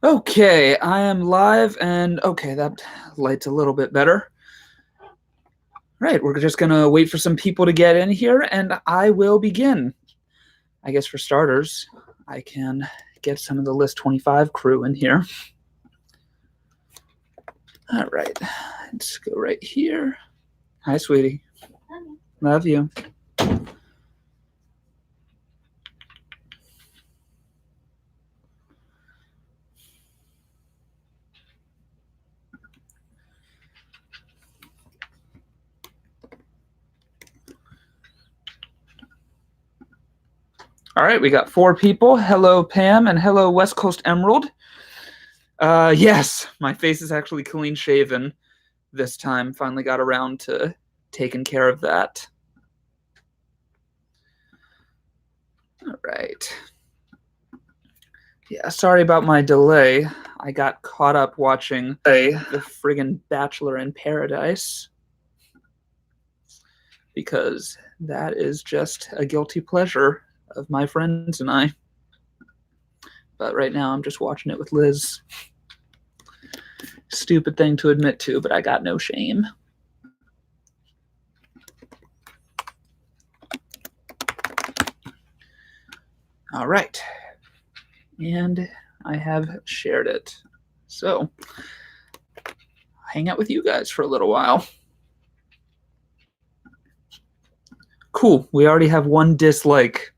Okay, I am live, and okay, that light's a little bit better. Right, we're just gonna wait for some people to get in here, and I will begin. I guess for starters, I can get some of the List 25 crew in here. All right, let's go right here. Hi, sweetie. Love you. All right, we got 4 people. Hello, Pam, and hello, West Coast Emerald. Yes, my face is actually clean shaven this time. Finally got around to taking care of that. All right. Yeah, sorry about my delay. I got caught up watching the friggin' Bachelor in Paradise because that is just a guilty pleasure of my friends and I. But right now I'm just watching it with Liz. Stupid thing to admit to, but I got no shame. All right. And I have shared it. So, hang out with you guys for a little while. Cool. We already have 1 dislike.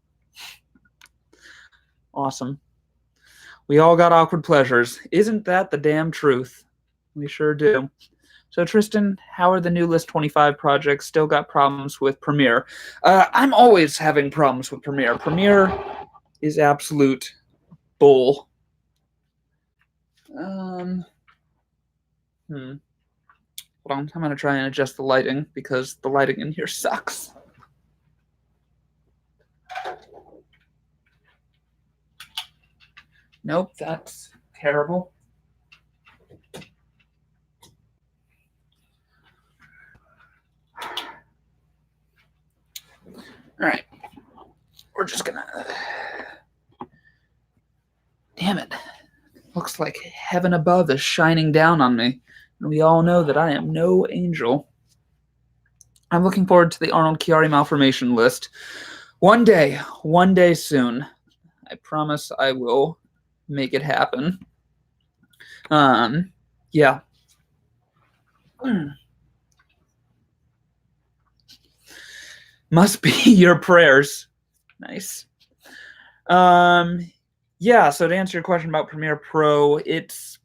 Awesome. We all got awkward pleasures. Isn't that the damn truth? We sure do. So, Tristan, how are the new List 25 projects? Still got problems with Premiere? I'm always having problems with Premiere. Premiere is absolute bull. Hold on. I'm going to try and adjust the lighting because the lighting in here sucks. Nope, that's terrible. All right. We're just going to... Damn it. Looks like heaven above is shining down on me. And we all know that I am no angel. I'm looking forward to the Arnold Chiari malformation list. One day soon. I promise I will make it happen. Yeah. Must be your prayers. Nice. Yeah, so to answer your question about Premiere Pro, it's,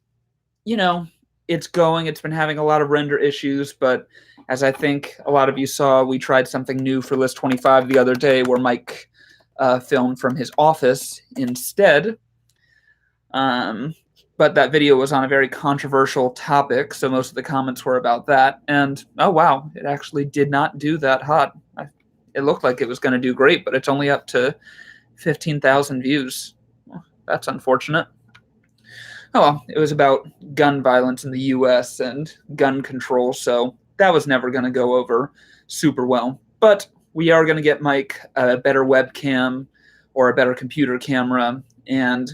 it's going. It's been having a lot of render issues, but as I think a lot of you saw, we tried something new for List 25 the other day where Mike filmed from his office instead. But that video was on a very controversial topic, so most of the comments were about that. And, oh, wow, it actually did not do that hot. It looked like it was going to do great, but it's only up to 15,000 views. Well, that's unfortunate. Oh, well, it was about gun violence in the U.S. and gun control, so that was never going to go over super well. But we are going to get Mike a better webcam or a better computer camera and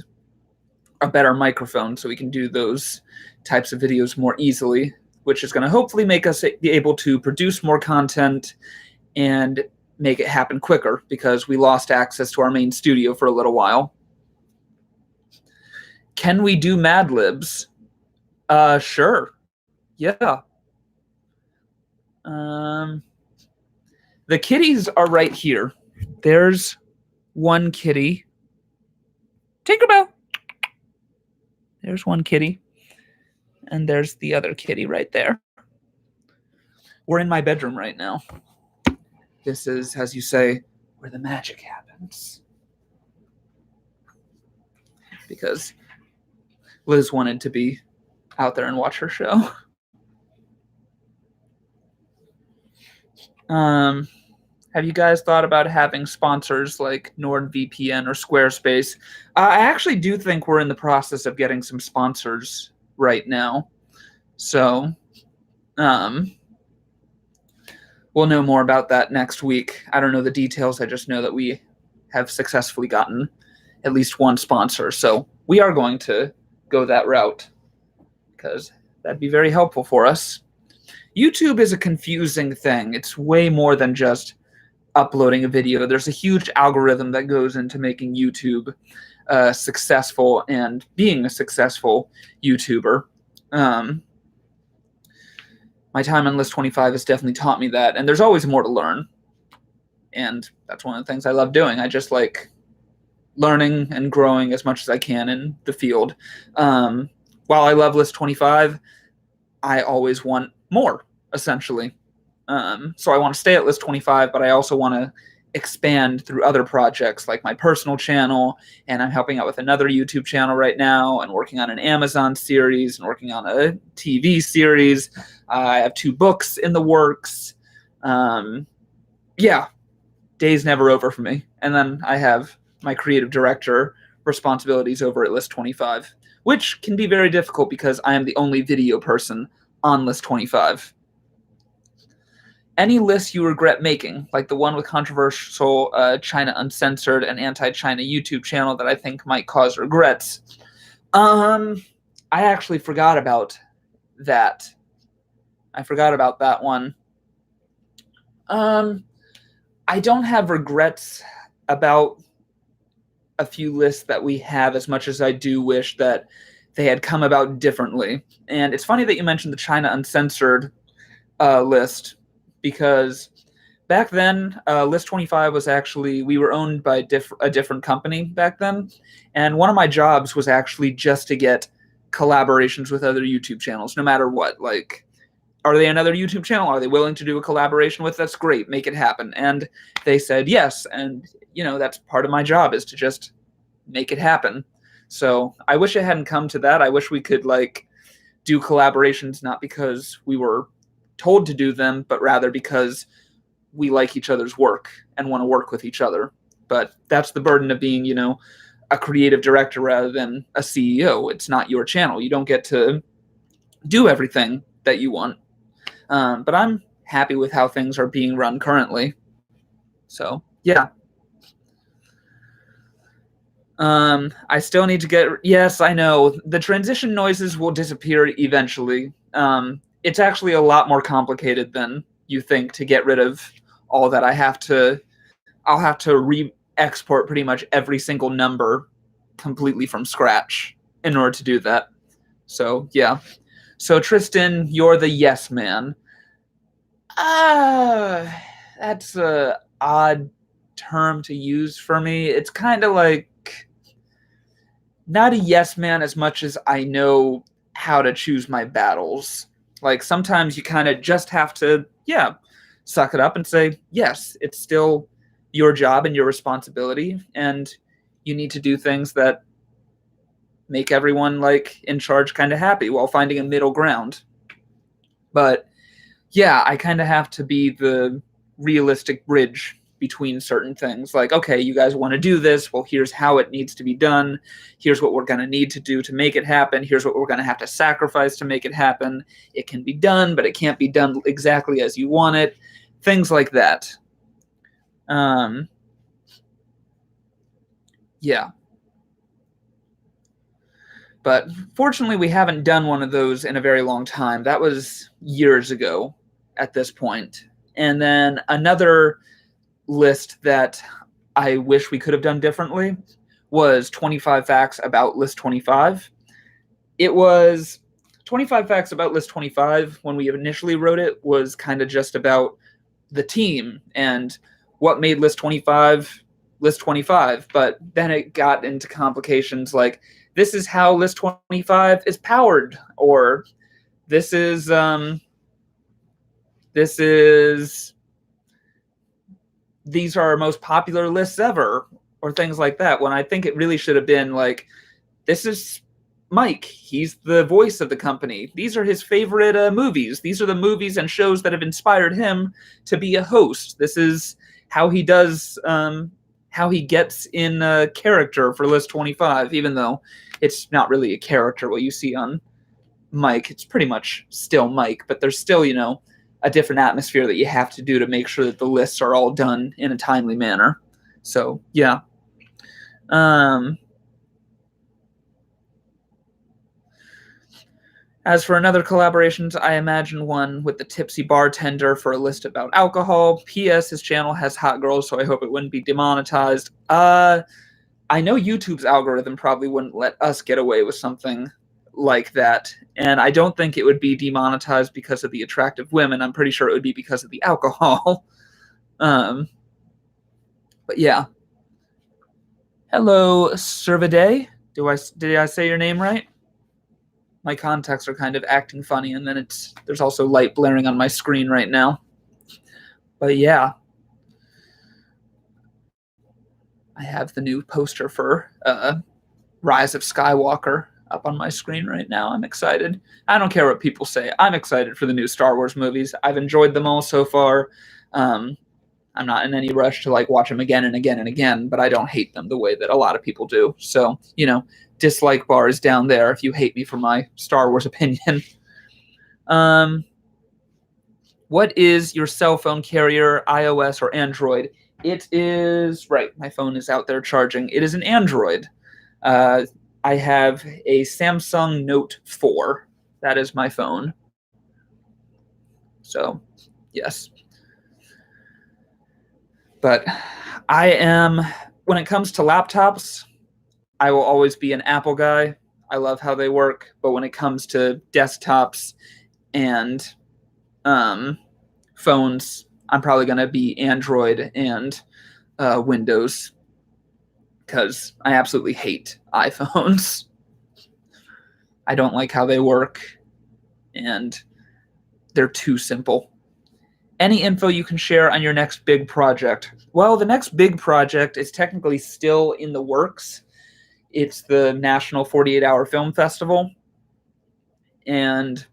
a better microphone so we can do those types of videos more easily, which is going to hopefully make us be able to produce more content and make it happen quicker because we lost access to our main studio for a little while. Can we do Mad Libs? Sure. Yeah. The kitties are right here. There's one kitty. Tinkerbell. There's one kitty. And there's the other kitty right there. We're in my bedroom right now. This is, as you say, where the magic happens. Because Liz wanted to be out there and watch her show. Have you guys thought about having sponsors like NordVPN or Squarespace? I actually do think we're in the process of getting some sponsors right now. So, we'll know more about that next week. I don't know the details. I just know that we have successfully gotten at least one sponsor. So we are going to go that route, because that'd be very helpful for us. YouTube is a confusing thing. It's way more than just uploading a video. There's a huge algorithm that goes into making YouTube successful and being a successful YouTuber. My time on List25 has definitely taught me that, and there's always more to learn. And that's one of the things I love doing. I just like learning and growing as much as I can in the field. While I love List25, I always want more, essentially. So I want to stay at List25, but I also want to expand through other projects like my personal channel, and I'm helping out with another YouTube channel right now and working on an Amazon series and working on a TV series. I have 2 books in the works. Yeah, day's never over for me. And then I have my creative director responsibilities over at List25, which can be very difficult because I am the only video person on List25. Any lists you regret making, like the one with controversial China Uncensored and anti-China YouTube channel that I think might cause regrets? I actually forgot about that. I forgot about that one. I don't have regrets about a few lists that we have as much as I do wish that they had come about differently. And it's funny that you mentioned the China Uncensored list, because back then, List25 was actually, we were owned by a different company back then. And one of my jobs was actually just to get collaborations with other YouTube channels, no matter what. Like, are they another YouTube channel? Are they willing to do a collaboration with us? Great, make it happen. And they said yes. And, you know, that's part of my job, is to just make it happen. So I wish it hadn't come to that. I wish we could, like, do collaborations not because we were told to do them, but rather because we like each other's work and want to work with each other. But that's the burden of being, you know, a creative director rather than a CEO. It's not your channel. You don't get to do everything that you want. But I'm happy with how things are being run currently. So, yeah. I still need to get... Yes, I know. The transition noises will disappear eventually. It's actually a lot more complicated than you think to get rid of all that. I'll have to re-export pretty much every single number completely from scratch in order to do that. So, yeah. So, Tristan, you're the yes man. That's a odd term to use for me. It's kind of like not a yes man as much as I know how to choose my battles. Like, sometimes you kind of just have to, yeah, suck it up and say, yes, it's still your job and your responsibility, and you need to do things that make everyone, like, in charge kind of happy while finding a middle ground. But yeah, I kind of have to be the realistic bridge between certain things. Like, okay, you guys want to do this. Well, here's how it needs to be done. Here's what we're going to need to do to make it happen. Here's what we're going to have to sacrifice to make it happen. It can be done, but it can't be done exactly as you want it. Things like that. Yeah. But fortunately, we haven't done one of those in a very long time. That was years ago at this point. And then another list that I wish we could have done differently was 25 facts about List25. It was 25 facts about List25 when we initially wrote it was kind of just about the team and what made List25 List25. But then it got into complications like, this is how List25 is powered, or these are our most popular lists ever, or things like that, when I think it really should have been like, this is Mike. He's the voice of the company. These are his favorite movies. These are the movies and shows that have inspired him to be a host. This is how he does, how he gets in character for List25, even though it's not really a character what you see on Mike. It's pretty much still Mike, but there's still, you know, a different atmosphere that you have to do to make sure that the lists are all done in a timely manner. So, yeah. As for another collaborations, I imagine one with the tipsy bartender for a list about alcohol. P.S. His channel has hot girls, so I hope it wouldn't be demonetized. I know YouTube's algorithm probably wouldn't let us get away with something like that, and I don't think it would be demonetized because of the attractive women. I'm pretty sure it would be because of the alcohol. um, but yeah. Hello, Servaday. Did I say your name right? My contacts are kind of acting funny, and then there's also light blaring on my screen right now. But yeah, I have the new poster for Rise of Skywalker up on my screen right now. I'm excited. I don't care what people say. I'm excited for the new Star Wars movies. I've enjoyed them all so far. I'm not in any rush to like watch them again and again and again, but I don't hate them the way that a lot of people do. So, dislike bar is down there if you hate me for my Star Wars opinion. What is your cell phone carrier, iOS or Android? It is, right, my phone is out there charging. It is an Android. I have a Samsung Note 4. That is my phone. So, yes. But when it comes to laptops, I will always be an Apple guy. I love how they work. But when it comes to desktops and phones, I'm probably going to be Android and Windows because I absolutely hate iPhones. I don't like how they work, and they're too simple. Any info you can share on your next big project? Well, the next big project is technically still in the works. It's the National 48-Hour Film Festival, and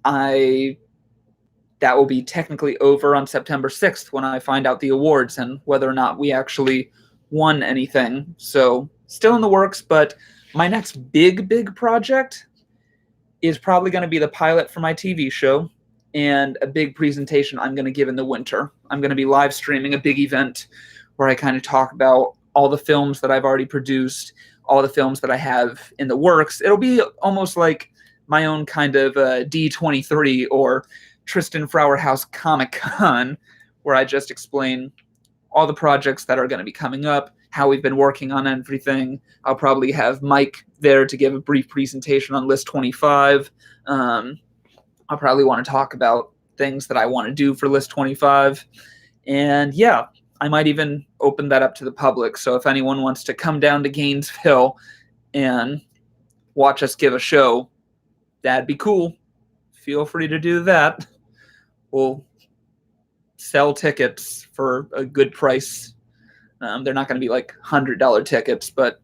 that will be technically over on September 6th when I find out the awards and whether or not we actually won anything. So still in the works, but my next big project is probably going to be the pilot for my TV show and a big presentation I'm going to give in the winter. I'm going to be live streaming a big event where I kind of talk about all the films that I've already produced, all the films that I have in the works. It'll be almost like my own kind of D23 or Tristan House Comic Con, where I just explain all the projects that are going to be coming up, how we've been working on everything. I'll probably have Mike there to give a brief presentation on List25. I'll probably want to talk about things that I want to do for List25. And yeah, I might even open that up to the public. So if anyone wants to come down to Gainesville and watch us give a show, that'd be cool. Feel free to do that. We'll sell tickets for a good price. They're not going to be like $100 tickets, but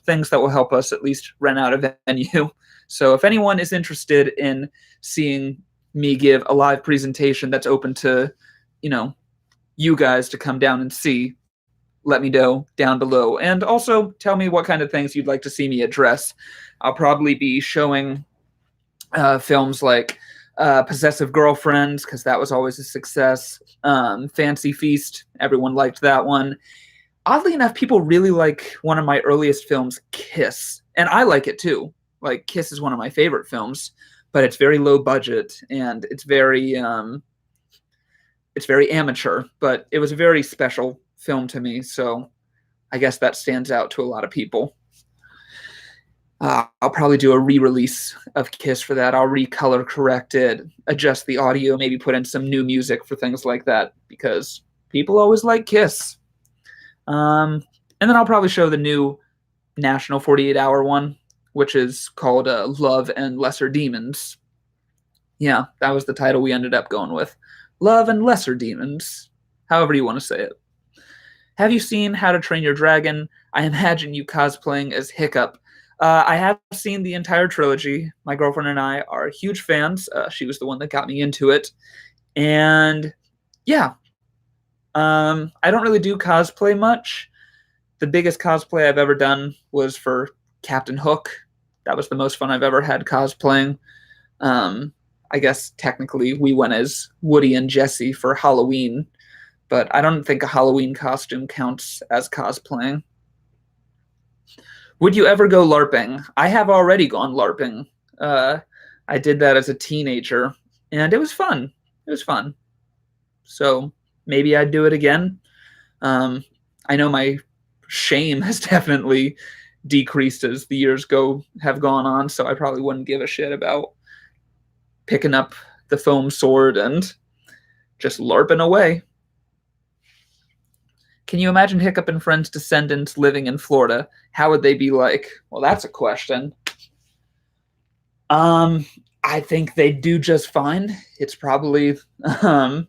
things that will help us at least rent out a venue. So if anyone is interested in seeing me give a live presentation that's open to, you guys to come down and see, let me know down below. And also tell me what kind of things you'd like to see me address. I'll probably be showing films like Possessive Girlfriends, because that was always a success. Fancy Feast, everyone liked that one. Oddly enough, people really like one of my earliest films, Kiss. And I like it too. Like, Kiss is one of my favorite films, but it's very low budget and it's very amateur, but it was a very special film to me. So I guess that stands out to a lot of people. I'll probably do a re-release of Kiss for that. I'll recolor correct it, adjust the audio, maybe put in some new music for things like that, because people always like Kiss. And then I'll probably show the new National 48-Hour one, which is called Love and Lesser Demons. Yeah, that was the title we ended up going with. Love and Lesser Demons, however you want to say it. Have you seen How to Train Your Dragon? I imagine you cosplaying as Hiccup. I have seen the entire trilogy. My girlfriend and I are huge fans. She was the one that got me into it. And yeah, I don't really do cosplay much. The biggest cosplay I've ever done was for Captain Hook. That was the most fun I've ever had cosplaying. I guess technically we went as Woody and Jesse for Halloween, but I don't think a Halloween costume counts as cosplaying. Would you ever go LARPing? I have already gone LARPing. I did that as a teenager, and it was fun. It was fun. So maybe I'd do it again. I know my shame has definitely decreased as the years have gone on, so I probably wouldn't give a shit about picking up the foam sword and just LARPing away. Can you imagine Hiccup and Friends descendants living in Florida? How would they be like? Well, that's a question. I think they do just fine. It's probably the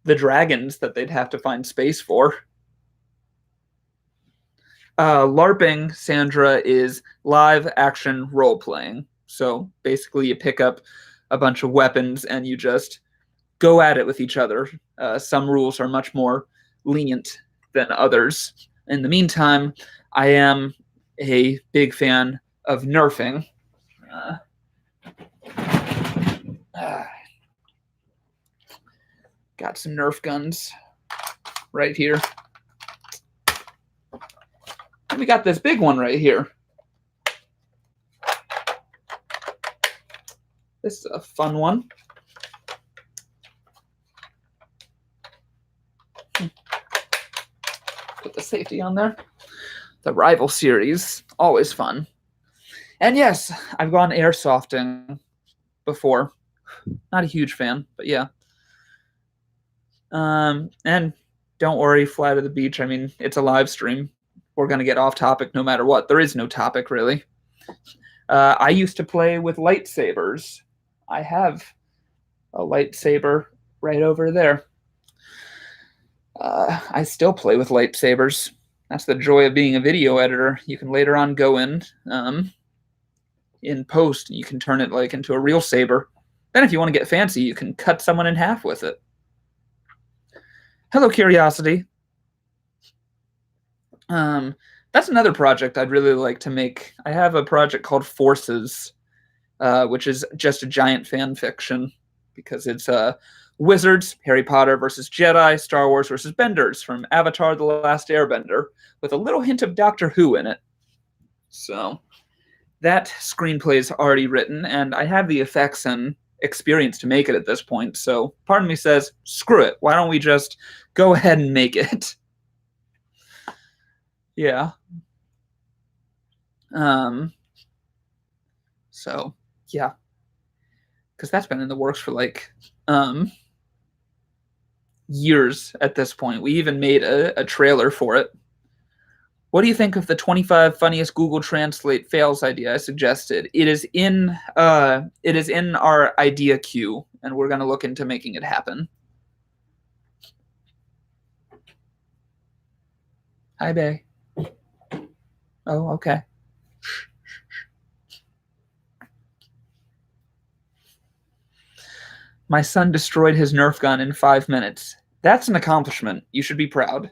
dragons that they'd have to find space for. LARPing, Sandra, is live action role playing. So basically, you pick up a bunch of weapons and you just go at it with each other. Some rules are much more lenient than others. In the meantime, I am a big fan of nerfing. Got some Nerf guns right here. And we got this big one right here. This is a fun one. Put the safety on there. The Rival series, always fun. And yes, I've gone airsofting before. Not a huge fan, but yeah. And don't worry, fly to the beach. I mean, it's a live stream. We're going to get off topic no matter what. There is no topic, really. I used to play with lightsabers. I have a lightsaber right over there. I still play with lightsabers. That's the joy of being a video editor. You can later on go in post, you can turn it like into a real saber. Then if you want to get fancy, you can cut someone in half with it. Hello, Curiosity. That's another project I'd really like to make. I have a project called Forces, which is just a giant fan fiction because it's wizards, Harry Potter versus Jedi, Star Wars versus Benders from Avatar: The Last Airbender, with a little hint of Doctor Who in it. So that screenplay is already written, and I have the effects and experience to make it at this point. So part of me says, screw it. Why don't we just go ahead and make it? Yeah. So yeah, because that's been in the works for like years at this point. We even made a trailer for it. What do you think of the 25 funniest Google Translate fails idea I suggested? It is in our idea queue, and we're going to look into making it happen. Hi, Bay. Oh, okay. My son destroyed his Nerf gun in 5 minutes. That's an accomplishment. You should be proud.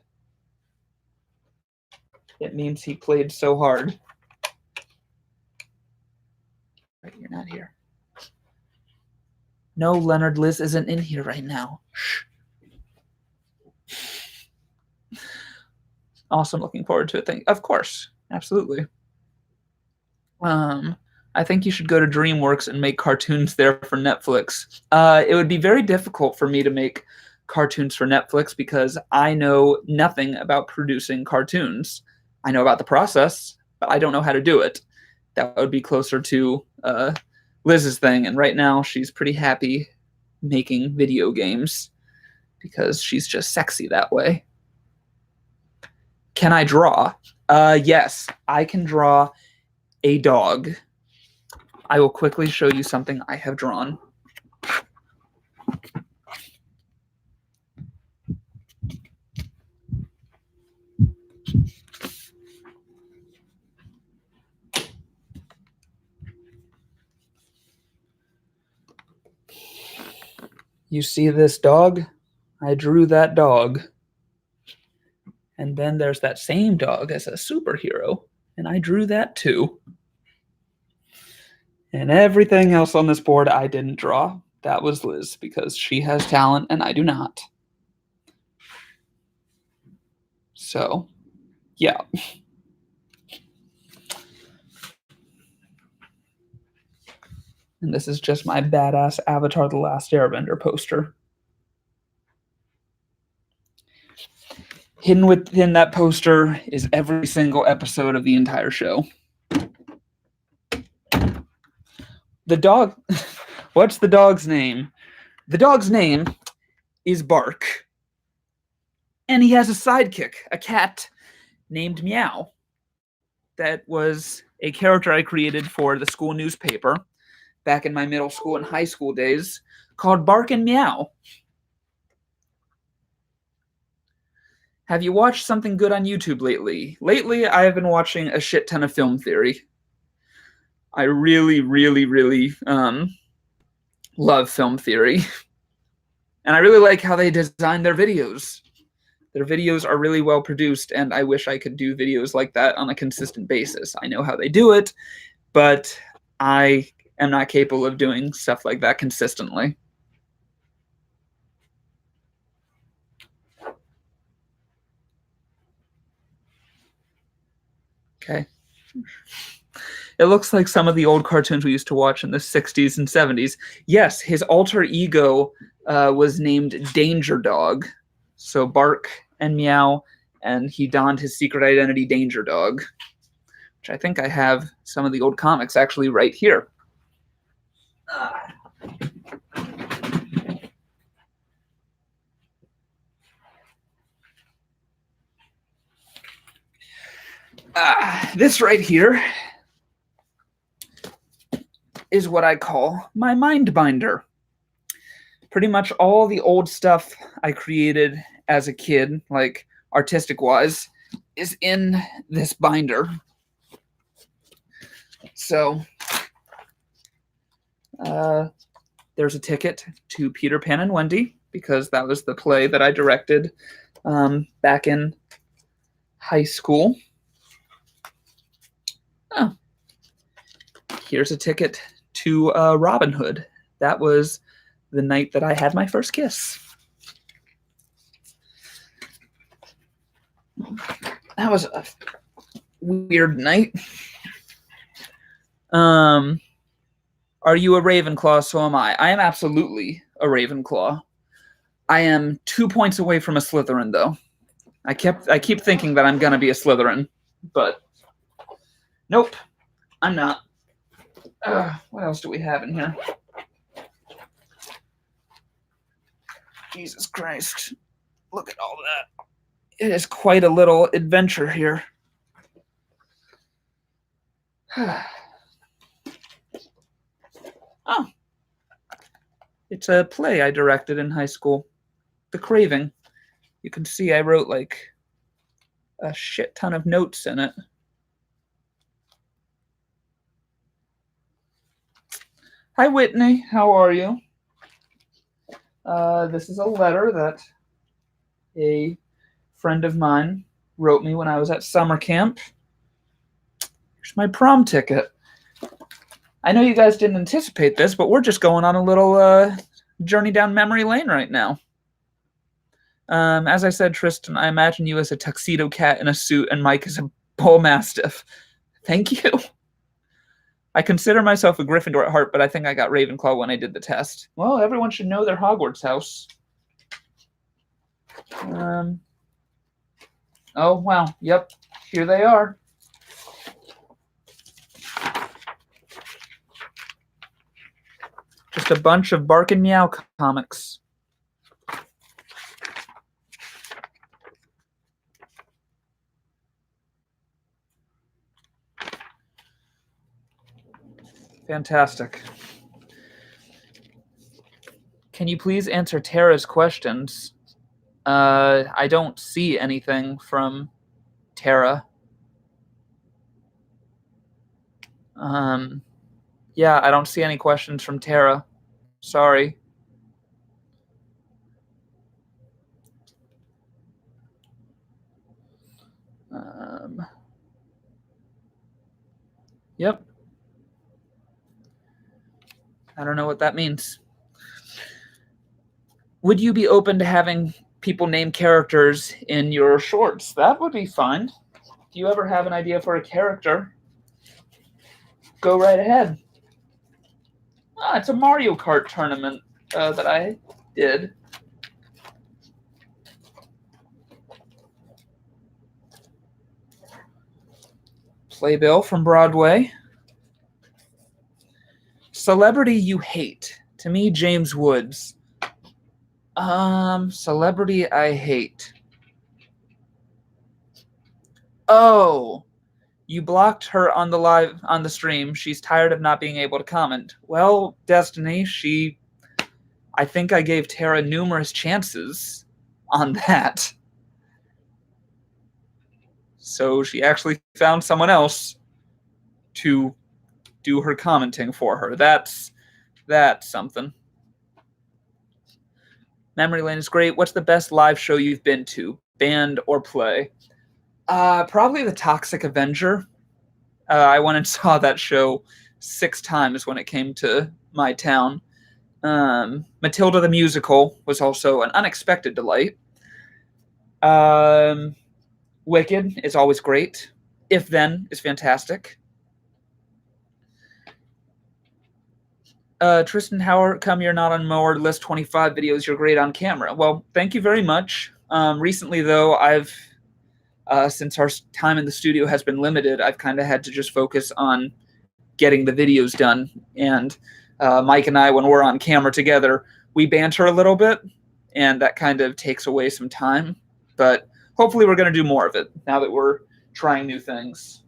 It means he played so hard. Right, you're not here. No, Leonard, Liz isn't in here right now. Shh. Awesome, looking forward to it. Of course, absolutely. I think you should go to DreamWorks and make cartoons there for Netflix. It would be very difficult for me to make cartoons for Netflix because I know nothing about producing cartoons. I know about the process, but I don't know how to do it. That would be closer to Liz's thing, and right now she's pretty happy making video games because she's just sexy that way. Can I draw? Yes, I can draw a dog. I will quickly show you something I have drawn. You see this dog? I drew that dog. And then there's that same dog as a superhero, and I drew that too. And everything else on this board I didn't draw. That was Liz, because she has talent and I do not. So, yeah. And this is just my badass Avatar The Last Airbender poster. Hidden within that poster is every single episode of the entire show. The dog, what's the dog's name? The dog's name is Bark. And he has a sidekick, a cat named Meow. That was a character I created for the school newspaper back in my middle school and high school days called Bark and Meow. Have you watched something good on YouTube lately? Lately, I have been watching a shit ton of film theory. I really, really, really love film theory. And I really like how they design their videos. Their videos are really well produced, and I wish I could do videos like that on a consistent basis. I know how they do it, but I am not capable of doing stuff like that consistently. Okay. It looks like some of the old cartoons we used to watch in the 60s and 70s. Yes, his alter ego was named Danger Dog. So Bark and Meow, and he donned his secret identity Danger Dog, which I think I have some of the old comics actually right here. This right here is what I call my mind binder. Pretty much all the old stuff I created as a kid, like artistic-wise, is in this binder. So, there's a ticket to Peter Pan and Wendy, because that was the play that I directed back in high school. Oh. Here's a ticket to Robin Hood. That was the night that I had my first kiss. That was a weird night. Are you a Ravenclaw? So am I. I am absolutely a Ravenclaw. I am 2 points away from a Slytherin, though. I keep thinking that I'm gonna be a Slytherin, but nope, I'm not. What else do we have in here? Jesus Christ. Look at all that. It is quite a little adventure here. Oh. It's a play I directed in high school. The Craving. You can see I wrote like a shit ton of notes in it. Hi, Whitney. How are you? This is a letter that a friend of mine wrote me when I was at summer camp. Here's my prom ticket. I know you guys didn't anticipate this, but we're just going on a little journey down memory lane right now. As I said, Tristan, I imagine you as a tuxedo cat in a suit and Mike as a bull mastiff. Thank you. I consider myself a Gryffindor at heart, but I think I got Ravenclaw when I did the test. Well, everyone should know their Hogwarts house. Oh, wow. Yep. Here they are. Just a bunch of Bark and Meow comics. Fantastic. Can you please answer Tara's questions? I don't see anything from Tara. Yeah, I don't see any questions from Tara. Sorry. Yep. I don't know what that means. Would you be open to having people name characters in your shorts? That would be fun. If you ever have an idea for a character, go right ahead. It's a Mario Kart tournament that I did. Playbill from Broadway. Celebrity you hate. To me, James Woods. Celebrity I hate. Oh, you blocked her on the stream. She's tired of not being able to comment. Well, Destiny, I think I gave Tara numerous chances on that. So she actually found someone else to do her commenting for her. That's something. Memory Lane is great. What's the best live show you've been to, band or play? Probably the Toxic Avenger. I went and saw that show 6 times when it came to my town. Matilda the Musical was also an unexpected delight. Wicked is always great. If Then is fantastic. Tristan, how come you're not on more List25 videos? You're great on camera. Well, thank you very much. Recently, though, I've since our time in the studio has been limited, I've kind of had to just focus on getting the videos done. And Mike and I, when we're on camera together, we banter a little bit, and that kind of takes away some time. But hopefully we're going to do more of it now that we're trying new things.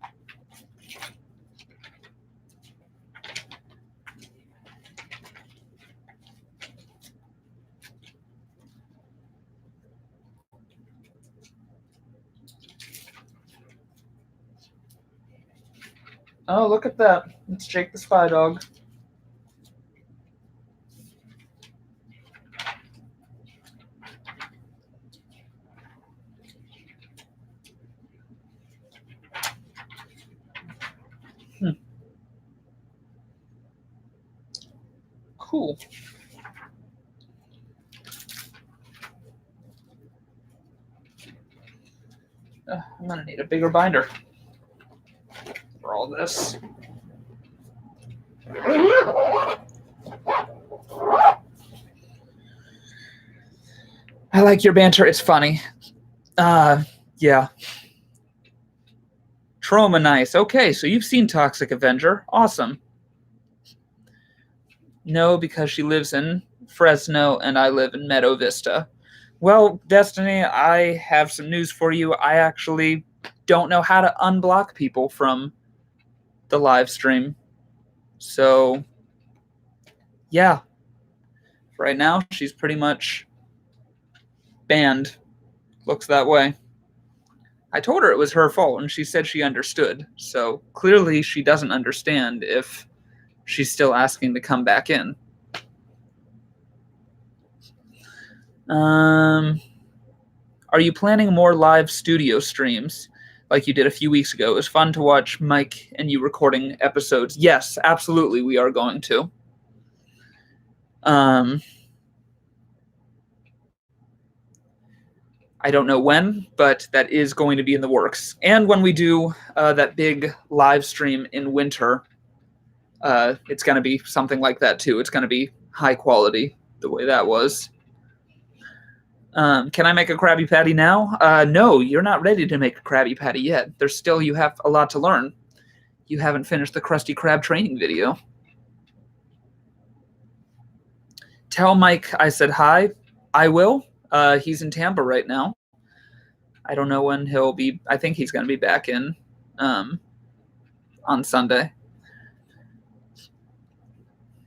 Oh, look at that. It's Jake the Spy Dog. Cool. I'm going to need a bigger binder for all this. I like your banter. It's funny. Yeah. Trauma nice. Okay, so you've seen Toxic Avenger. Awesome. No, because she lives in Fresno and I live in Meadow Vista. Well, Destiny, I have some news for you. I actually don't know how to unblock people from the live stream. So, yeah. Right now, she's pretty much banned. Looks that way. I told her it was her fault, and she said she understood. So, clearly she doesn't understand if she's still asking to come back in. Are you planning more live studio streams like you did a few weeks ago? It was fun to watch Mike and you recording episodes. Yes, absolutely, we are going to. I don't know when, but that is going to be in the works. And when we do that big live stream in winter, it's going to be something like that too. It's going to be high quality the way that was. Can I make a Krabby Patty now? No, you're not ready to make a Krabby Patty yet. You have a lot to learn. You haven't finished the Krusty Krab training video. Tell Mike I said hi. I will. He's in Tampa right now. I don't know when he'll be. I think he's going to be back in on Sunday.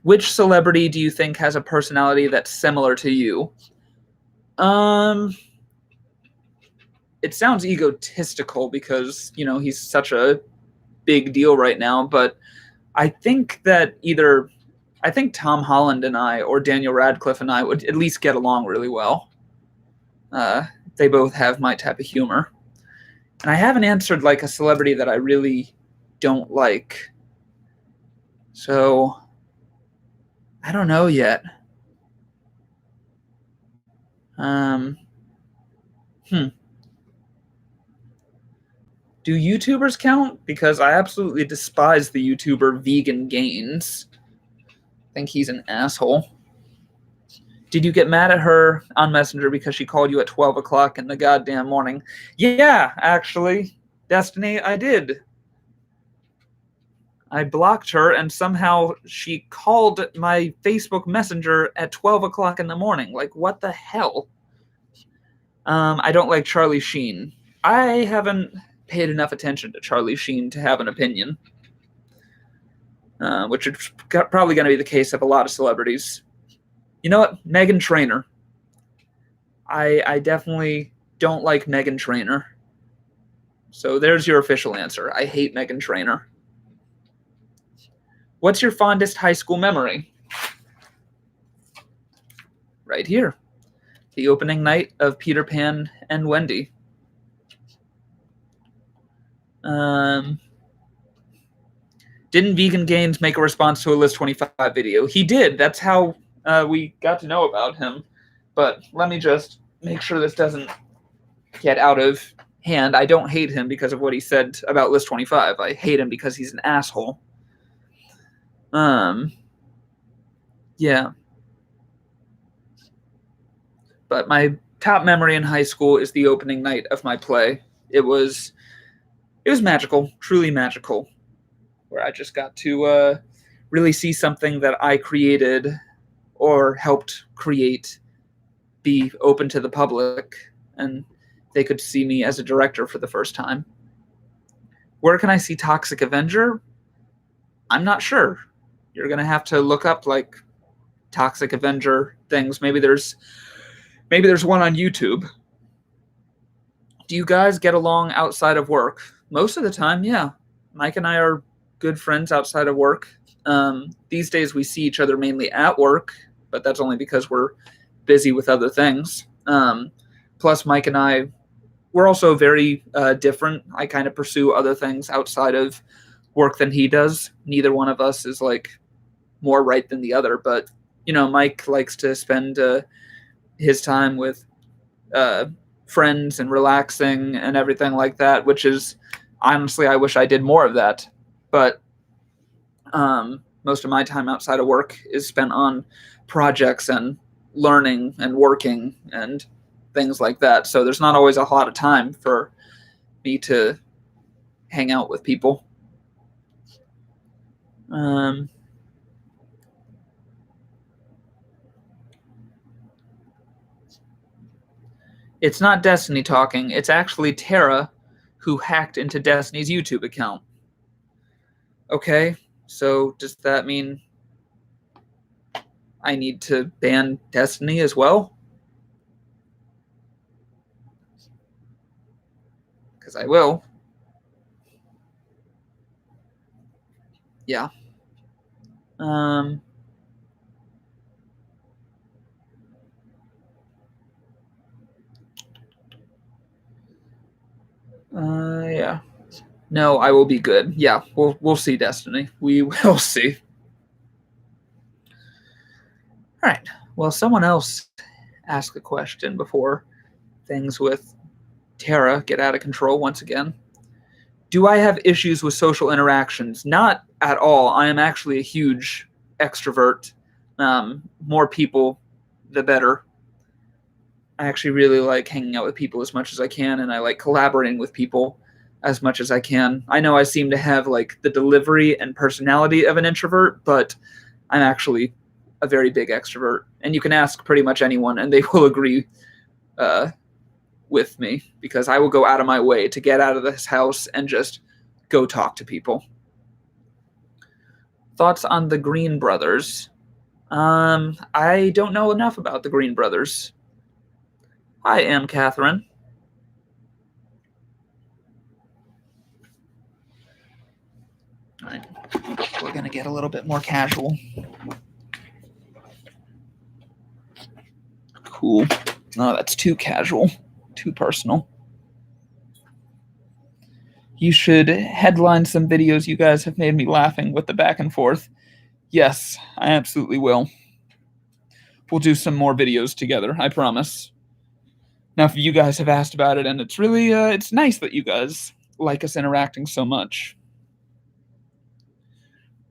Which celebrity do you think has a personality that's similar to you? It sounds egotistical because, he's such a big deal right now, but I think that Tom Holland and I or Daniel Radcliffe and I would at least get along really well. They both have my type of humor. And I haven't answered like a celebrity that I really don't like. So I don't know yet. Do YouTubers count? Because I absolutely despise the YouTuber Vegan Gains. think he's an asshole. Did you get mad at her on Messenger because she called you at 12 o'clock in the goddamn morning? Yeah, actually, Destiny, I did. I blocked her, and somehow she called my Facebook Messenger at 12 o'clock in the morning. Like, what the hell? I don't like Charlie Sheen. I haven't paid enough attention to Charlie Sheen to have an opinion, which is probably going to be the case of a lot of celebrities. You know what? Meghan Trainor. I definitely don't like Meghan Trainor. So there's your official answer. I hate Meghan Trainor. What's your fondest high school memory? Right here. The opening night of Peter Pan and Wendy. Didn't Vegan Gaines make a response to a List25 video? He did. That's how we got to know about him. But let me just make sure this doesn't get out of hand. I don't hate him because of what he said about List25. I hate him because he's an asshole. Yeah. But my top memory in high school is the opening night of my play. It was magical, truly magical, where I just got to really see something that I created or helped create be open to the public, and they could see me as a director for the first time. Where can I see Toxic Avenger? I'm not sure. You're going to have to look up like Toxic Avenger things. Maybe there's one on YouTube. Do you guys get along outside of work? Most of the time, yeah. Mike and I are good friends outside of work. These days we see each other mainly at work, but that's only because we're busy with other things. Plus, Mike and I, we're also very different. I kind of pursue other things outside of work than he does. Neither one of us is like more right than the other, but Mike likes to spend his time with friends and relaxing and everything like that, which is honestly, I wish I did more of that. But most of my time outside of work is spent on projects and learning and working and things like that. So there's not always a lot of time for me to hang out with people. It's not Destiny talking. It's actually Tara who hacked into Destiny's YouTube account. Okay, so does that mean I need to ban Destiny as well? Because I will. Yeah. Yeah. No, I will be good. Yeah, we'll see, Destiny. We will see. All right. Well, someone else ask a question before things with Tara get out of control once again. Do I have issues with social interactions? Not at all. I am actually a huge extrovert. More people, the better. I actually really like hanging out with people as much as I can, and I like collaborating with people as much as I can. I know I seem to have like the delivery and personality of an introvert, but I'm actually a very big extrovert. And you can ask pretty much anyone, and they will agree with me, because I will go out of my way to get out of this house and just go talk to people. Thoughts on the Green Brothers? I don't know enough about the Green Brothers. I am Catherine. All right, we're going to get a little bit more casual. Cool. Oh, that's too casual, too personal. You should headline some videos. You guys have made me laughing with the back and forth. Yes, I absolutely will. We'll do some more videos together, I promise. Now, if you guys have asked about it, and it's really, it's nice that you guys like us interacting so much.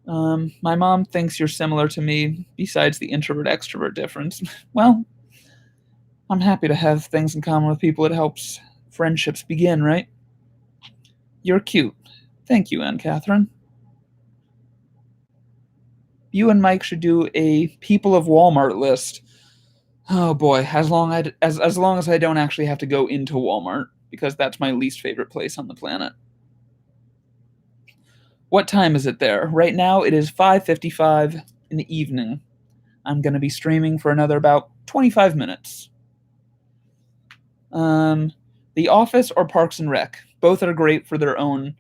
My mom thinks you're similar to me, besides the introvert extrovert difference. Well, I'm happy to have things in common with people. It helps friendships begin, right? You're cute. Thank you, Anne Catherine. You and Mike should do a people of Walmart list. Oh boy, as long as I don't actually have to go into Walmart, because that's my least favorite place on the planet. What time is it there? Right now it is 5:55 in the evening. I'm going to be streaming for another about 25 minutes. Um, The Office or Parks and Rec? Both are great for their own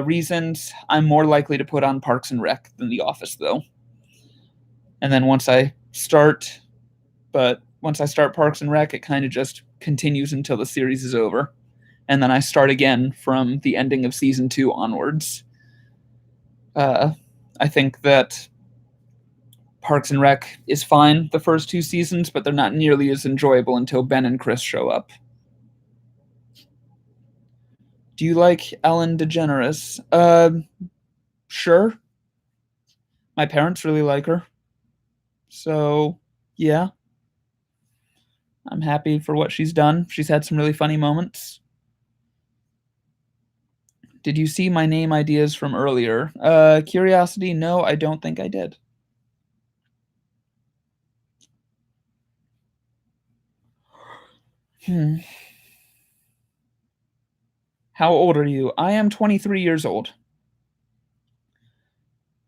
reasons. I'm more likely to put on Parks and Rec than The Office, though. And then once I start Parks and Rec, it kind of just continues until the series is over, and then I start again from the ending of season 2 onwards. I think that Parks and Rec is fine the first 2 seasons, but they're not nearly as enjoyable until Ben and Chris show up. Do you like Ellen DeGeneres? Sure. My parents really like her. So, yeah. I'm happy for what she's done. She's had some really funny moments. Did you see my name ideas from earlier? Curiosity, no, I don't think I did. Hmm. How old are you? I am 23 years old.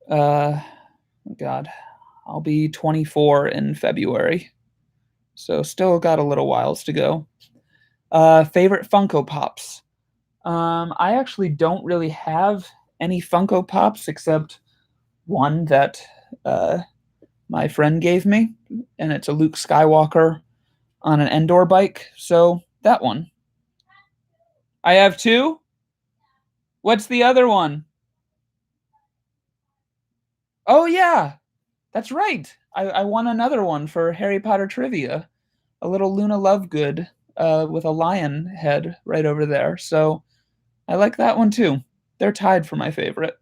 Uh, God, I'll be 24 in February. So still got a little whiles to go. Favorite Funko Pops? I actually don't really have any Funko Pops except one that uh, my friend gave me, and it's a Luke Skywalker on an Endor bike. So that one. I have two. What's the other one? Oh yeah, that's right. I won another one for Harry Potter trivia. A little Luna Lovegood with a lion head right over there. So I like that one too. They're tied for my favorite.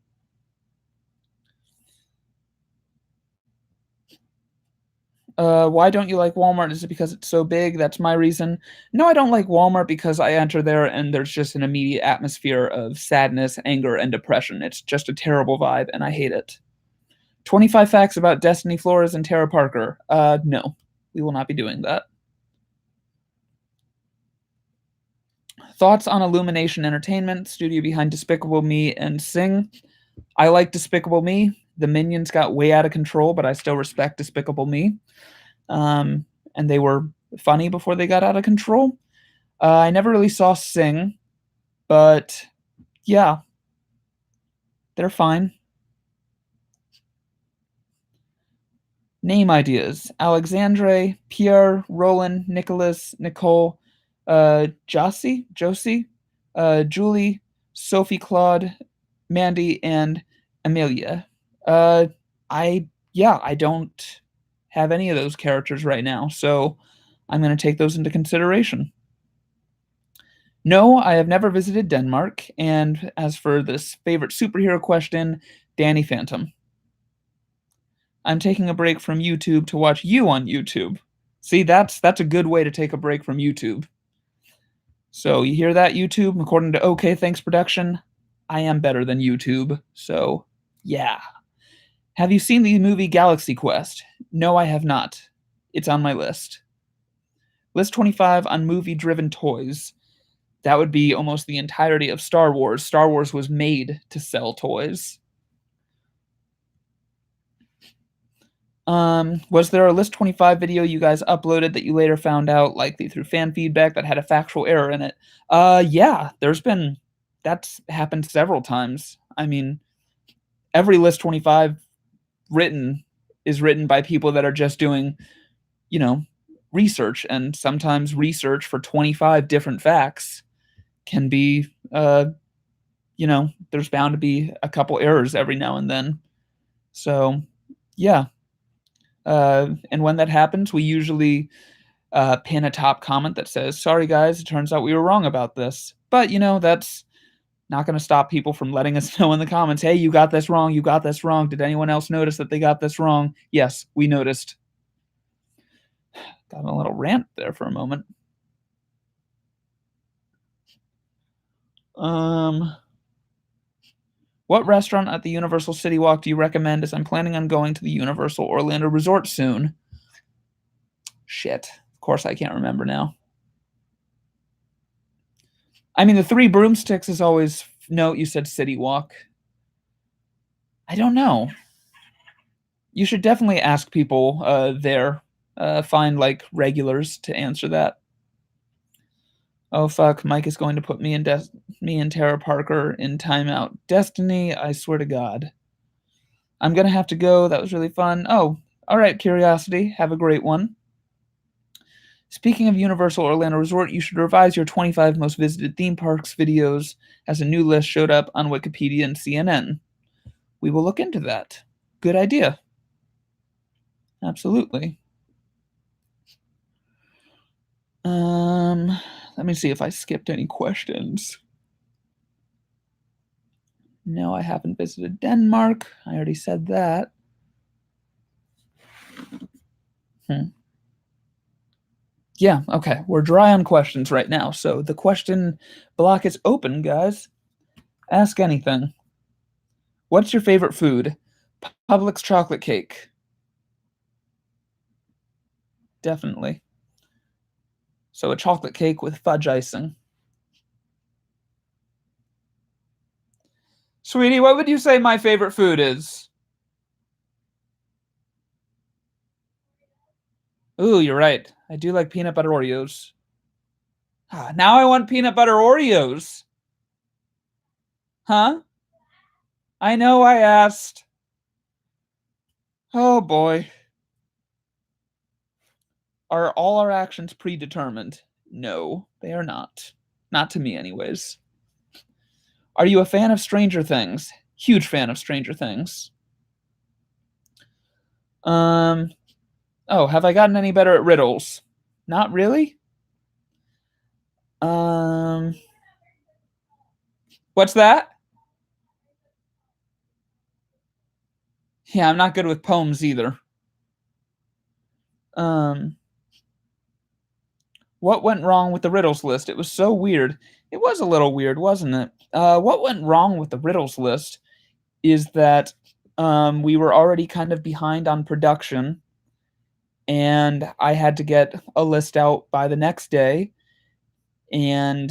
Why don't you like Walmart? Is it because it's so big? That's my reason. No, I don't like Walmart because I enter there and there's just an immediate atmosphere of sadness, anger, and depression. It's just a terrible vibe, and I hate it. 25 facts about Destiny Flores and Tara Parker. No, we will not be doing that. Thoughts on Illumination Entertainment, studio behind Despicable Me and Sing. I like Despicable Me. The Minions got way out of control, but I still respect Despicable Me. And they were funny before they got out of control. I never really saw Sing, but yeah, they're fine. Name ideas: Alexandre, Pierre, Roland, Nicholas, Nicole, Josie, Julie, Sophie Claude, Mandy, and Amelia. Uh, I don't have any of those characters right now, so I'm going to take those into consideration. No, I have never visited Denmark. And as for this favorite superhero question, Danny Phantom. I'm taking a break from YouTube to watch you on YouTube. See, that's a good way to take a break from YouTube. So you hear that, YouTube? According to OK Thanks Production, I am better than YouTube. So yeah. Have you seen the movie Galaxy Quest? No, I have not. It's on my list. List 25 on movie-driven toys. That would be almost the entirety of Star Wars. Star Wars was made to sell toys. Was there a List 25 video you guys uploaded that you later found out, likely through fan feedback, that had a factual error in it? Yeah, that's happened several times. I mean, every List 25 written is written by people that are just doing, you know, research, and sometimes research for 25 different facts can be, there's bound to be a couple errors every now and then. So, yeah. And when that happens, we usually pin a top comment that says, "Sorry guys, it turns out we were wrong about this." But that's Not going to stop people from letting us know in the comments, hey, you got this wrong, you got this wrong. Did anyone else notice that they got this wrong? Yes, we noticed. Got a little rant there for a moment. What restaurant at the Universal City Walk do you recommend, as I'm planning on going to the Universal Orlando Resort soon? Shit. Of course I can't remember now. I mean, the Three Broomsticks is always... No, you said City Walk. I don't know. You should definitely ask people there. Find, like, regulars to answer that. Oh, fuck. Mike is going to put me and Tara Parker in timeout. Destiny, I swear to God. I'm going to have to go. That was really fun. Oh, all right, Curiosity. Have a great one. Speaking of Universal Orlando Resort, you should revise your 25 most visited theme parks videos, as a new list showed up on Wikipedia and CNN. We will look into that. Good idea. Absolutely. Let me see if I skipped any questions. No, I haven't visited Denmark. I already said that. Yeah, okay. We're dry on questions right now, so the question block is open, guys. Ask anything. What's your favorite food? Publix chocolate cake. Definitely. So a chocolate cake with fudge icing. Sweetie, what would you say my favorite food is? Ooh, you're right. I do like peanut butter Oreos. Now I want peanut butter Oreos. Huh? I know I asked. Oh boy. Are all our actions predetermined? No, they are not. Not to me, anyways. Are you a fan of Stranger Things? Huge fan of Stranger Things. Oh, have I gotten any better at riddles? Not really. What's that? Yeah, I'm not good with poems either. What went wrong with the riddles list? It was so weird. It was a little weird, wasn't it? What went wrong with the riddles list is that we were already kind of behind on production, and I had to get a list out by the next day, and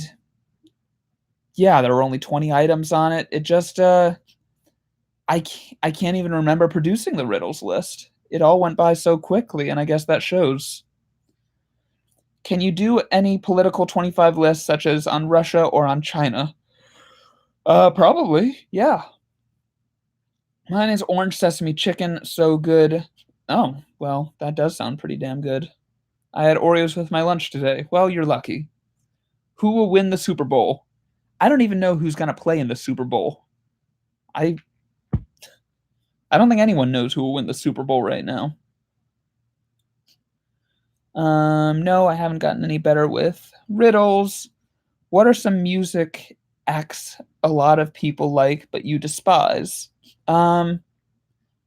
yeah, there were only 20 items on it. It just I can't even remember producing the riddles list. It all went by so quickly, and I guess that shows. Can you do any political 25 lists, such as on Russia or on China? Probably, yeah. Mine is orange sesame chicken, so good. Oh, well, that does sound pretty damn good. I had Oreos with my lunch today. Well, you're lucky. Who will win the Super Bowl? I don't even know who's going to play in the Super Bowl. I don't think anyone knows who will win the Super Bowl right now. No, I haven't gotten any better with riddles. What are some music acts a lot of people like but you despise? Not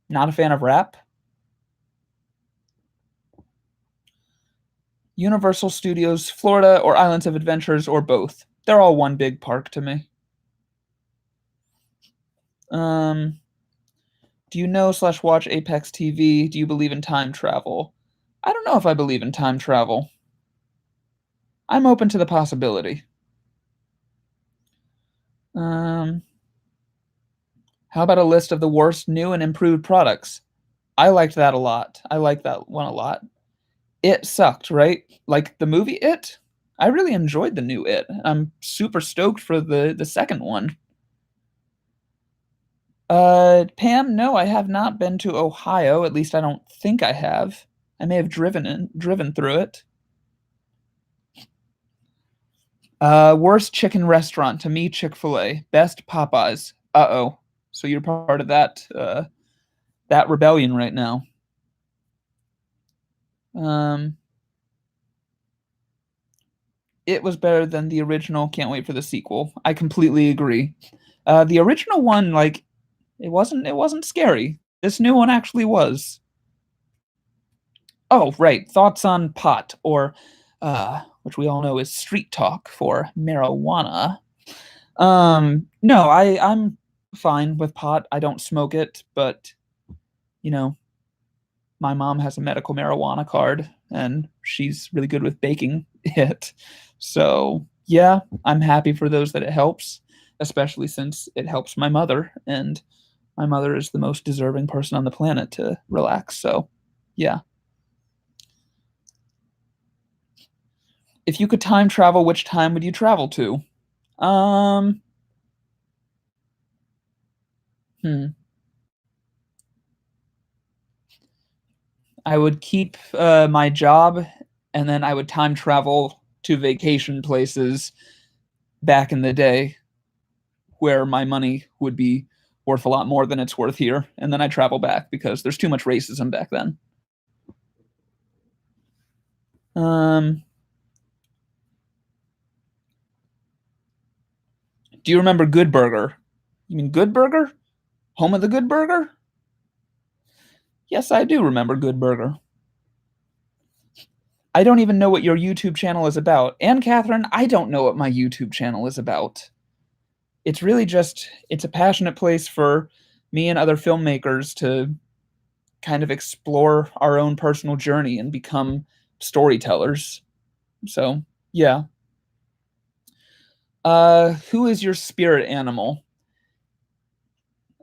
a fan of rap. Universal Studios Florida or Islands of Adventures or both. They're all one big park to me. Do you know/watch Apex TV? Do you believe in time travel? I don't know if I believe in time travel. I'm open to the possibility. How about a list of the worst new and improved products? I liked that a lot. I like that one a lot. It sucked, right? Like the movie It? I really enjoyed the new It. I'm super stoked for the second one. Pam, no, I have not been to Ohio. At least I don't think I have. I may have driven through it. Worst chicken restaurant to me, Chick-fil-A. Best Popeyes. Uh-oh. So you're part of that rebellion right now. It was better than the original. Can't wait for the sequel. I completely agree. The original one, like, it wasn't scary. This new one actually was. Oh, right. Thoughts on pot, or which we all know is street talk for marijuana. No, I'm fine with pot. I don't smoke it, but you know, my mom has a medical marijuana card and she's really good with baking it. So, yeah, I'm happy for those that it helps, especially since it helps my mother, and my mother is the most deserving person on the planet to relax. So, yeah. If you could time travel, which time would you travel to? Um, hmm. I would keep my job, and then I would time travel to vacation places back in the day where my money would be worth a lot more than it's worth here, and then I travel back because there's too much racism back then. Um, do you remember Good Burger? You mean Good Burger? Home of the Good Burger? Yes, I do remember Good Burger. I don't even know what your YouTube channel is about. And Catherine, I don't know what my YouTube channel is about. It's really just it's a passionate place for me and other filmmakers to kind of explore our own personal journey and become storytellers. So, yeah. Who is your spirit animal?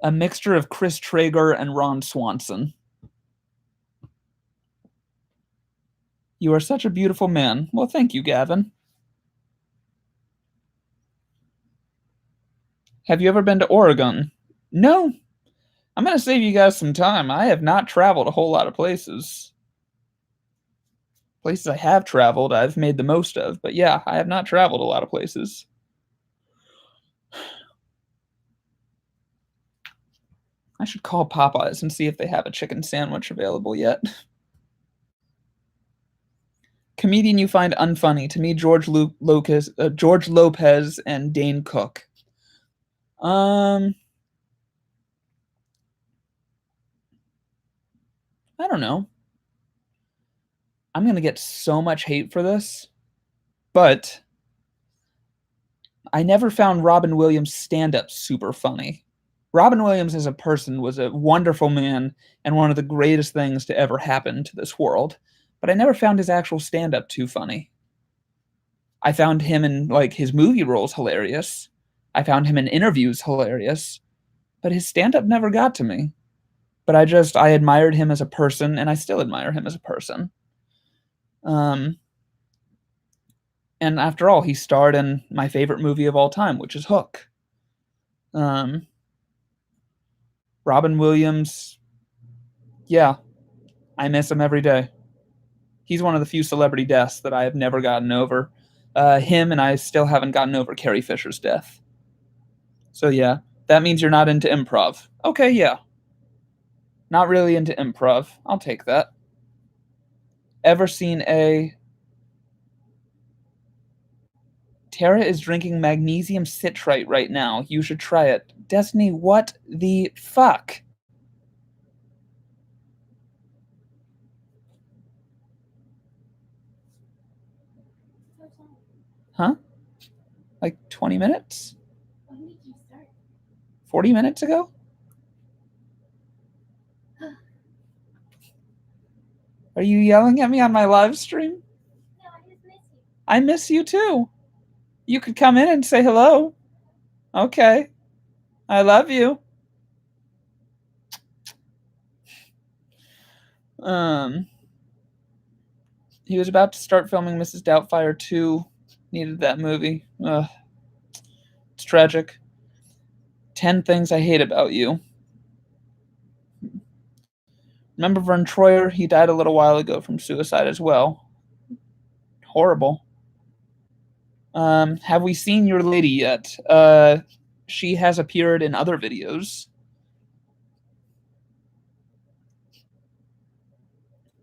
A mixture of Chris Traeger and Ron Swanson. You are such a beautiful man. Well, thank you, Gavin. Have you ever been to Oregon? No. I'm going to save you guys some time. I have not traveled a whole lot of places. Places I have traveled, I've made the most of. But yeah, I have not traveled a lot of places. I should call Popeyes and see if they have a chicken sandwich available yet. Comedian you find unfunny. To me, George Lopez and Dane Cook. Um, I don't know. I'm gonna get so much hate for this, but I never found Robin Williams' stand-up super funny. Robin Williams as a person was a wonderful man and one of the greatest things to ever happen to this world, but I never found his actual stand-up too funny. I found him in like his movie roles hilarious. I found him in interviews hilarious, but his stand-up never got to me. But I admired him as a person, and I still admire him as a person. Um, and after all, he starred in my favorite movie of all time, which is Hook. Um, Robin Williams, yeah, I miss him every day. He's one of the few celebrity deaths that I have never gotten over. Him and I still haven't gotten over Carrie Fisher's death. So yeah, that means you're not into improv. Okay, yeah, not really into improv. I'll take that. Ever seen a Tara is drinking magnesium citrate right now. You should try it. Destiny, what the fuck? Huh? Like 20 minutes? 40 minutes ago? Are you yelling at me on my live stream? I miss you too. You could come in and say hello. Okay. I love you. Um, he was about to start filming Mrs. Doubtfire 2. Needed that movie. Ugh, it's tragic. 10 things I hate about you. Remember Vern Troyer? He died a little while ago from suicide as well. Horrible. Have we seen your lady yet? She has appeared in other videos.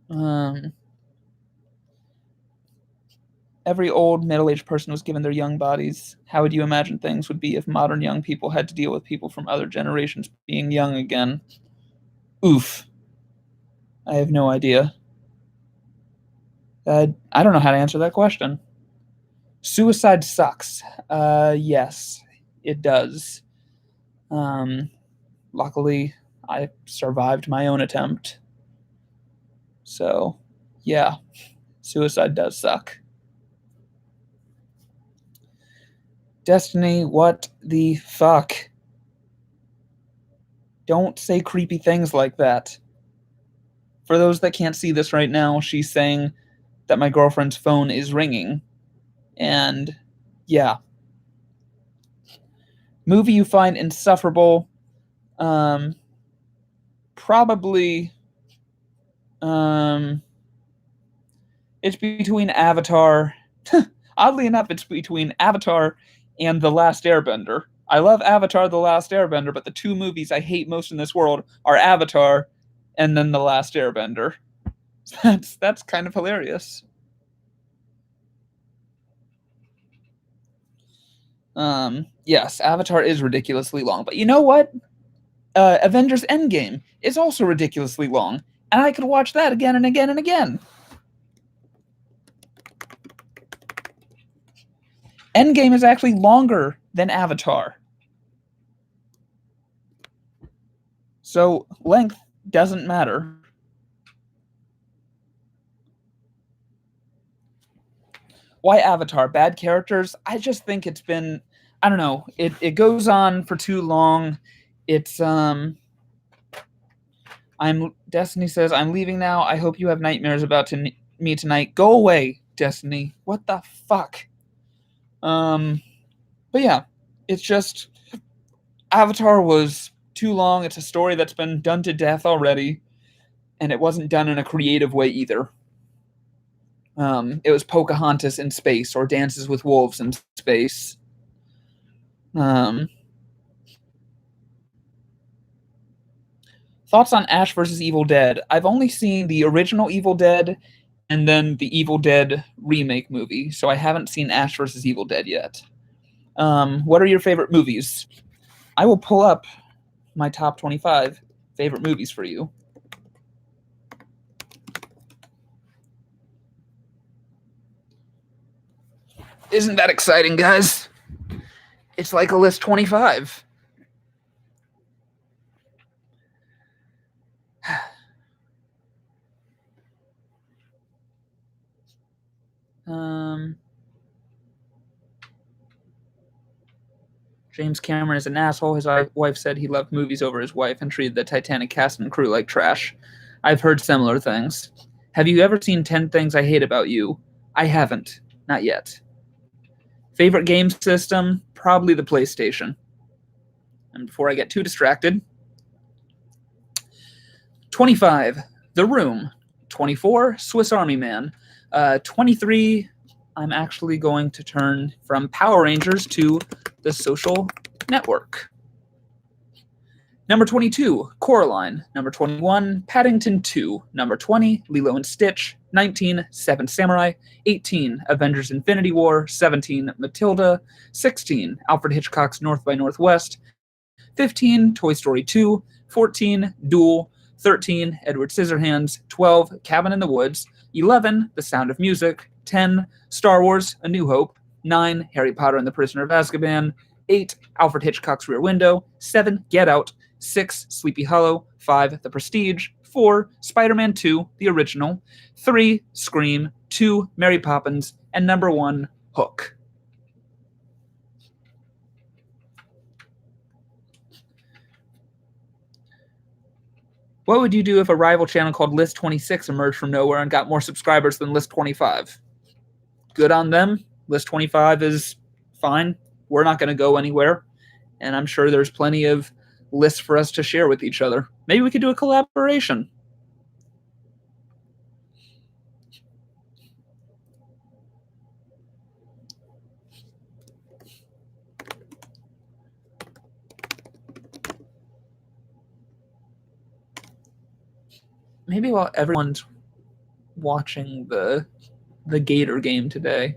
Um, Every old middle-aged person was given their young bodies. How would you imagine things would be if modern young people had to deal with people from other generations being young again? Oof. I have no idea. I don't know how to answer that question. Suicide sucks. Yes, it does. Luckily, I survived my own attempt. So, yeah, suicide does suck. Destiny, what the fuck? Don't say creepy things like that. For those that can't see this right now, she's saying that my girlfriend's phone is ringing. And yeah. Movie you find insufferable. Probably it's between Avatar. Oddly enough, it's between Avatar and The Last Airbender. I love Avatar: The Last Airbender, but the two movies I hate most in this world are Avatar and then The Last Airbender. That's kind of hilarious. Yes, Avatar is ridiculously long, but you know what? Avengers Endgame is also ridiculously long, and I could watch that again and again and again. Endgame is actually longer than Avatar. So length doesn't matter. Why Avatar? Bad characters? I just think it's been, I don't know, it goes on for too long. It's Destiny says, I'm leaving now. I hope you have nightmares about me tonight. Go away, Destiny. What the fuck? But yeah, it's just Avatar was too long. It's a story that's been done to death already, and it wasn't done in a creative way either. It was Pocahontas in space or Dances with Wolves in space. Thoughts on Ash versus Evil Dead? I've only seen the original Evil Dead and then the Evil Dead remake movie, so I haven't seen Ash versus Evil Dead yet. What are your favorite movies? I will pull up my top 25 favorite movies for you. Isn't that exciting, guys? It's like a list 25. James Cameron is an asshole. His wife said he loved movies over his wife and treated the Titanic cast and crew like trash. I've heard similar things. Have you ever seen 10 Things I Hate About You? I haven't. Not yet. Favorite game system? Probably the PlayStation. And before I get too distracted, 25, The Room. 24, Swiss Army Man. 23, I'm actually going to turn from Power Rangers to The Social Network. Number 22, Coraline. Number 21, Paddington 2. Number 20, Lilo and Stitch. 19, Seven Samurai. 18, Avengers Infinity War. 17, Matilda. 16, Alfred Hitchcock's North by Northwest. 15, Toy Story 2. 14, Duel. 13, Edward Scissorhands. 12, Cabin in the Woods. 11, The Sound of Music. 10, Star Wars, A New Hope. 9, Harry Potter and the Prisoner of Azkaban. 8, Alfred Hitchcock's Rear Window. 7, Get Out. 6, Sleepy Hollow. 5, The Prestige. 4, Spider-Man 2, the original. 3, Scream. 2, Mary Poppins. And number 1, Hook. What would you do if a rival channel called List26 emerged from nowhere and got more subscribers than List25? Good on them. List25 is fine. We're not going to go anywhere. And I'm sure there's plenty of lists for us to share with each other. Maybe we could do a collaboration. Maybe while everyone's watching the Gator game today,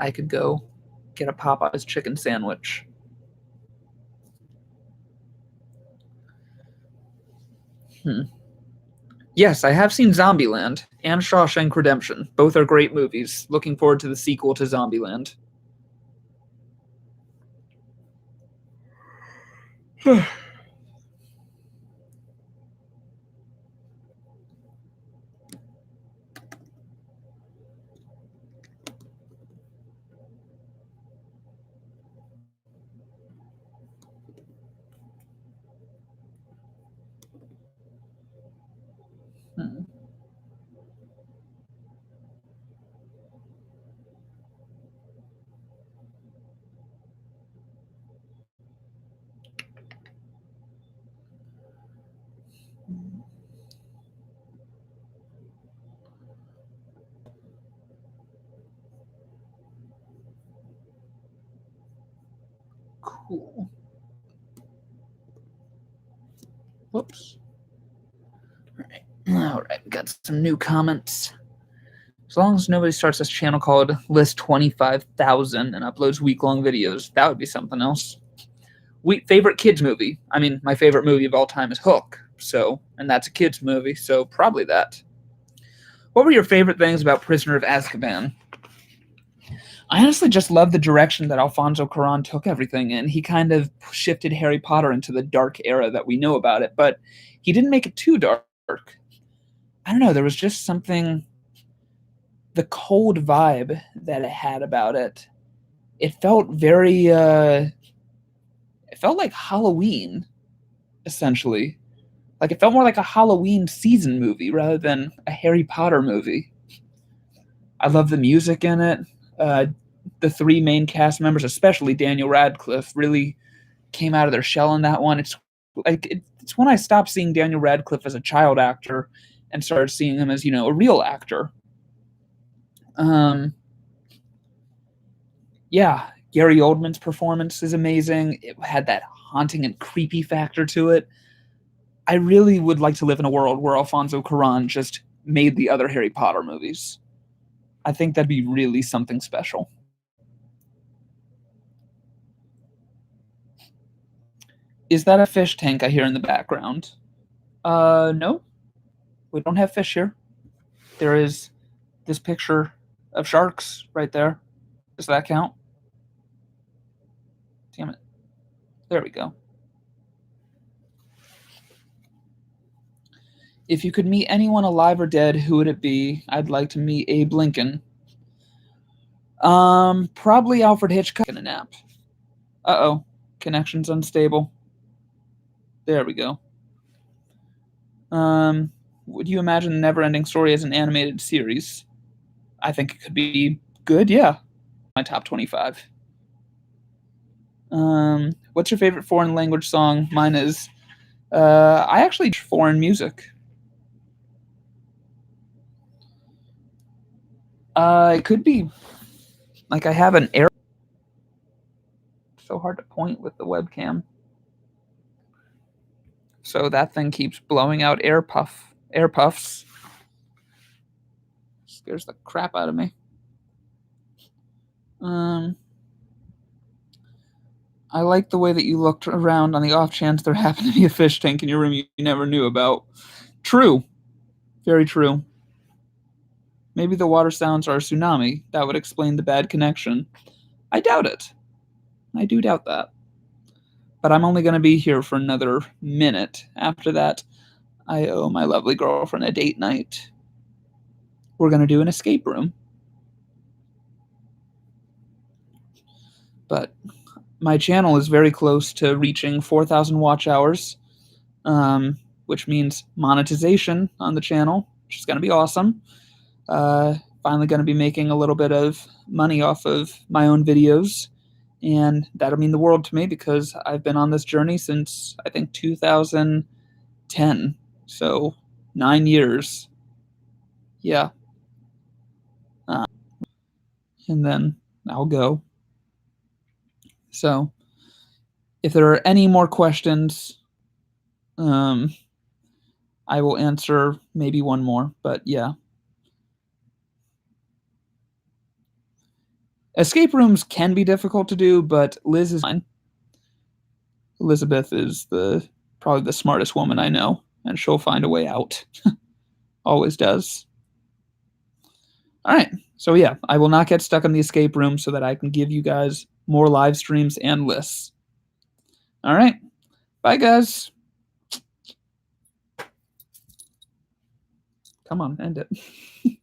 I could go get a Popeye's chicken sandwich. Yes, I have seen Zombieland and Shawshank Redemption. Both are great movies. Looking forward to the sequel to Zombieland. Cool. Whoops. All right, got some new comments. As long as nobody starts this channel called List25,000 and uploads week-long videos, that would be something else. Favorite kids movie. I mean, my favorite movie of all time is Hook. So, and that's a kids movie, so probably that. What were your favorite things about Prisoner of Azkaban? I honestly just love the direction that Alfonso Cuarón took everything in. He kind of shifted Harry Potter into the dark era that we know about it, but he didn't make it too dark. I don't know, there was just something, the cold vibe that it had about it. It felt very, it felt like Halloween, essentially. Like, it felt more like a Halloween season movie rather than a Harry Potter movie. I love the music in it. The three main cast members, especially Daniel Radcliffe, really came out of their shell in that one. It's when I stopped seeing Daniel Radcliffe as a child actor and started seeing him as, a real actor. Yeah, Gary Oldman's performance is amazing. It had that haunting and creepy factor to it. I really would like to live in a world where Alfonso Cuarón just made the other Harry Potter movies. I think that'd be really something special. Is that a fish tank I hear in the background? No. We don't have fish here. There is this picture of sharks right there. Does that count? Damn it. There we go. If you could meet anyone alive or dead, who would it be? I'd like to meet Abe Lincoln. Probably Alfred Hitchcock in a nap. Uh-oh. Connection's unstable. There we go. Would you imagine the Never-Ending Story as an animated series? I think it could be good, yeah. My top 25. What's your favorite foreign language song? Mine is, I actually foreign music. It could be, like, I have an air. So hard to point with the webcam. So that thing keeps blowing out air puffs. Scares the crap out of me. I like the way that you looked around on the off chance there happened to be a fish tank in your room you never knew about. True. Very true. Maybe the water sounds are a tsunami. That would explain the bad connection. I doubt it. I do doubt that. But I'm only going to be here for another minute. After that, I owe my lovely girlfriend a date night. We're going to do an escape room. But my channel is very close to reaching 4,000 watch hours, which means monetization on the channel, which is going to be awesome. Finally going to be making a little bit of money off of my own videos, and that'll mean the world to me because I've been on this journey since, I think, 2010, so 9 years. Yeah. And then I'll go. So if there are any more questions, I will answer maybe one more, but yeah. Escape rooms can be difficult to do, but Liz is fine. Elizabeth is probably the smartest woman I know, and she'll find a way out. Always does. All right. So yeah, I will not get stuck in the escape room so that I can give you guys more live streams and lists. All right. Bye, guys. Come on, end it.